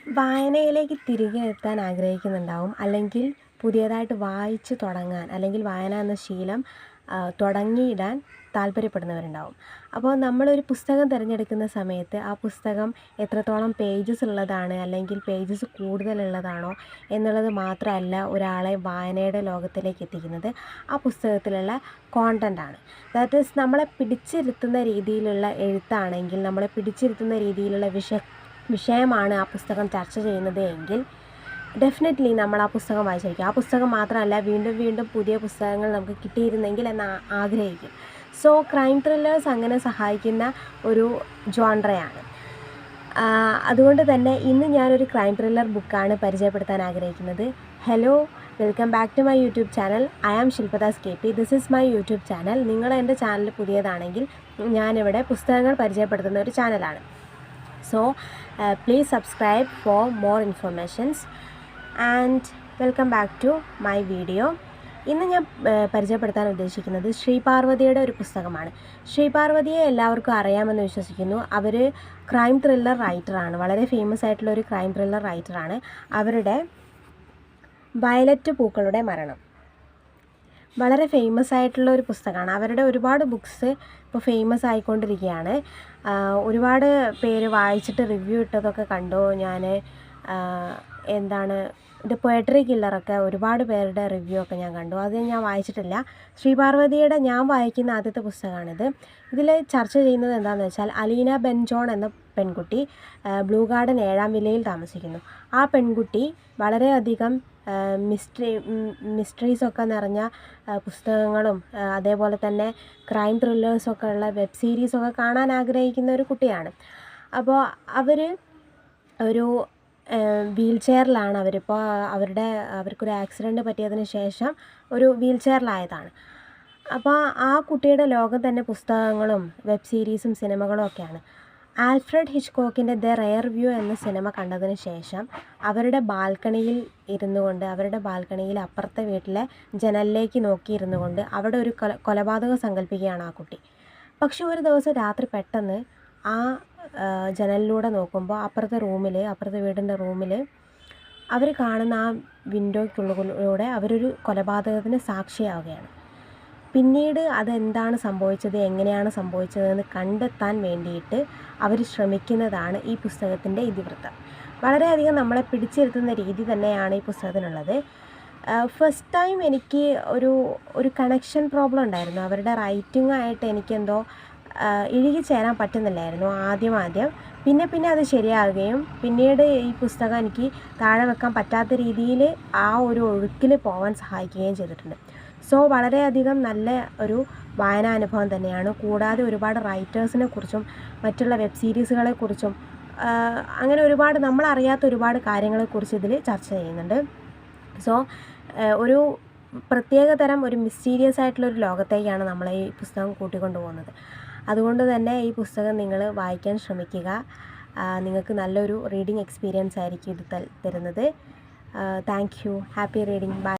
വായനയിലേക്ക് തിരികെ എത്താൻ ആഗ്രഹിക്കുന്നുണ്ടാവും, അല്ലെങ്കിൽ പുതിയതായിട്ട് വായിച്ച് തുടങ്ങാൻ, അല്ലെങ്കിൽ വായന എന്ന ശീലം തുടങ്ങിയിടാൻ താല്പര്യപ്പെടുന്നവരുണ്ടാവും. അപ്പോൾ നമ്മളൊരു പുസ്തകം തിരഞ്ഞെടുക്കുന്ന സമയത്ത് ആ പുസ്തകം എത്രത്തോളം പേജസ് ഉള്ളതാണ്, അല്ലെങ്കിൽ പേജസ് കൂടുതലുള്ളതാണോ എന്നുള്ളത് മാത്രമല്ല ഒരാളെ വായനയുടെ ലോകത്തിലേക്ക് എത്തിക്കുന്നത്, ആ പുസ്തകത്തിലുള്ള കോണ്ടൻ്റാണ്. ദാറ്റ് ഈസ് നമ്മളെ പിടിച്ചിരുത്തുന്ന രീതിയിലുള്ള എഴുത്താണെങ്കിൽ, നമ്മളെ പിടിച്ചിരുത്തുന്ന രീതിയിലുള്ള വിഷയമാണ് ആ പുസ്തകം ചർച്ച ചെയ്യുന്നത് എങ്കിൽ ഡെഫിനറ്റ്ലി നമ്മൾ ആ പുസ്തകം വായിച്ചിരിക്കും. ആ പുസ്തകം മാത്രമല്ല, വീണ്ടും വീണ്ടും പുതിയ പുസ്തകങ്ങൾ നമുക്ക് കിട്ടിയിരുന്നെങ്കിൽ എന്ന് ആഗ്രഹിക്കും. സോ ക്രൈം ത്രില്ലേഴ്സ് അങ്ങനെ സഹായിക്കുന്ന ഒരു ജോൺറയാണ്. അതുകൊണ്ട് തന്നെ ഇന്ന് ഞാനൊരു ക്രൈം ത്രില്ലർ ബുക്കാണ് പരിചയപ്പെടുത്താൻ ആഗ്രഹിക്കുന്നത്. Hello, welcome back to my YouTube channel. I am Shilpadas KP. This is my YouTube channel. നിങ്ങൾ എൻ്റെ ചാനൽ പുതിയതാണെങ്കിൽ ഞാനിവിടെ പുസ്തകങ്ങൾ പരിചയപ്പെടുത്തുന്ന ഒരു ചാനലാണ്. So please subscribe for more informations and welcome back to my video. ഇന്ന് ഞാൻ പരിചയപ്പെടുത്താൻ ഉദ്ദേശിക്കുന്നത് ശ്രീപാർവതിയുടെ ഒരു പുസ്തകമാണ്. ശ്രീപാർവതിയെ എല്ലാവർക്കും അറിയാമെന്ന് വിശ്വസിക്കുന്നു. അവർ ക്രൈം ത്രില്ലർ റൈറ്ററാണ്, വളരെ ഫേമസ് ആയിട്ടുള്ള ഒരു ക്രൈം ത്രില്ലർ റൈറ്ററാണ്. അവരുടെ വയലറ്റ് പൂക്കളുടെ മരണം വളരെ ഫേമസ് ആയിട്ടുള്ള ഒരു പുസ്തകമാണ്. അവരുടെ ഒരുപാട് ബുക്സ് ഇപ്പോൾ ഫേമസ് ആയിക്കൊണ്ടിരിക്കുകയാണ്. ഒരുപാട് പേര് വായിച്ചിട്ട് റിവ്യൂ ഇട്ടതൊക്കെ കണ്ടു ഞാൻ. ഇത് പോയട്രി കില്ലറൊക്കെ ഒരുപാട് പേരുടെ റിവ്യൂ ഒക്കെ ഞാൻ കണ്ടു. അത് ഞാൻ വായിച്ചിട്ടില്ല. ശ്രീപാർവതിയുടെ ഞാൻ വായിക്കുന്ന ആദ്യത്തെ പുസ്തകമാണിത്. ഇതിൽ ചർച്ച ചെയ്യുന്നത് എന്താണെന്ന് വെച്ചാൽ, അലീന ബെൻജോൺ എന്ന പെൺകുട്ടി ബ്ലൂ ഗാർഡൻ 7-ാം വില്ലയിൽ താമസിക്കുന്നു. ആ പെൺകുട്ടി വളരെയധികം മിസ്റ്ററീസൊക്കെ നിറഞ്ഞ പുസ്തകങ്ങളും അതേപോലെ തന്നെ ക്രൈം ത്രില്ലേഴ്സൊക്കെ ഉള്ള വെബ് സീരീസൊക്കെ കാണാൻ ആഗ്രഹിക്കുന്ന ഒരു കുട്ടിയാണ്. അപ്പോൾ അവർ ഒരു വീൽ ചെയറിലാണ്. അവരിപ്പോൾ അവർക്കൊരു ആക്സിഡൻറ്റ് പറ്റിയതിന് ശേഷം ഒരു വീൽ ചെയറിലായതാണ്. അപ്പോൾ ആ കുട്ടിയുടെ ലോകം തന്നെ പുസ്തകങ്ങളും വെബ് സീരീസും സിനിമകളും ഒക്കെയാണ്. ആൽഫ്രഡ് ഹിച്ച്കോക്കിൻ്റെ ദ റെയർ വ്യൂ എന്ന സിനിമ കണ്ടതിന് ശേഷം അവരുടെ ബാൽക്കണിയിൽ അപ്പുറത്തെ വീട്ടിലെ ജനലിലേക്ക് നോക്കിയിരുന്നു കൊണ്ട് അവിടെ ഒരു കൊലപാതകം സങ്കല്പിക്കുകയാണ് ആ കുട്ടി. പക്ഷെ ഒരു ദിവസം രാത്രി പെട്ടെന്ന് ആ ജനലിലൂടെ നോക്കുമ്പോൾ അപ്പുറത്തെ വീടിൻ്റെ റൂമിൽ അവർ കാണുന്ന ആ വിൻഡോയ്ക്കുള്ളിലൂടെ അവരൊരു കൊലപാതകത്തിന് സാക്ഷിയാവുകയാണ്. പിന്നീട് അതെന്താണ് സംഭവിച്ചത്, എങ്ങനെയാണ് സംഭവിച്ചതെന്ന് കണ്ടെത്താൻ വേണ്ടിയിട്ട് അവർ ശ്രമിക്കുന്നതാണ് ഈ പുസ്തകത്തിൻ്റെ ഇതിവൃത്തം. വളരെയധികം നമ്മളെ പിടിച്ചിരുത്തുന്ന രീതി തന്നെയാണ് ഈ പുസ്തകത്തിനുള്ളത്. ഫസ്റ്റ് ടൈം എനിക്ക് ഒരു കണക്ഷൻ പ്രോബ്ലം ഉണ്ടായിരുന്നു. അവരുടെ റൈറ്റിങ്ങായിട്ട് എനിക്കെന്തോ ഇഴുകിച്ചേരാൻ പറ്റുന്നില്ലായിരുന്നു ആദ്യം. പിന്നെ അത് ശരിയാവുകയും പിന്നീട് ഈ പുസ്തകം എനിക്ക് താഴെ വെക്കാൻ പറ്റാത്ത രീതിയിൽ ആ ഒരു ഒഴുക്കിൽ പോകാൻ സഹായിക്കുകയും ചെയ്തിട്ടുണ്ട്. സോ വളരെയധികം നല്ല ഒരു വായനാനുഭവം തന്നെയാണ്. കൂടാതെ ഒരുപാട് റൈറ്റേഴ്സിനെ കുറിച്ചും മറ്റുള്ള വെബ് സീരീസുകളെക്കുറിച്ചും അങ്ങനെ ഒരുപാട് നമ്മളറിയാത്ത ഒരുപാട് കാര്യങ്ങളെക്കുറിച്ച് ഇതിൽ ചർച്ച ചെയ്യുന്നുണ്ട്. സോ ഒരു പ്രത്യേക തരം ഒരു മിസ്റ്റീരിയസ് ആയിട്ടുള്ളൊരു ലോകത്തേക്കാണ് നമ്മളെ ഈ പുസ്തകം കൂട്ടിക്കൊണ്ടു പോകുന്നത്. അതുകൊണ്ട് തന്നെ ഈ പുസ്തകം നിങ്ങൾ വായിക്കാൻ ശ്രമിക്കുക. നിങ്ങൾക്ക് നല്ലൊരു റീഡിങ് എക്സ്പീരിയൻസ് ആയിരിക്കും ഇത് തരുന്നത്. Thank you. Happy reading. By.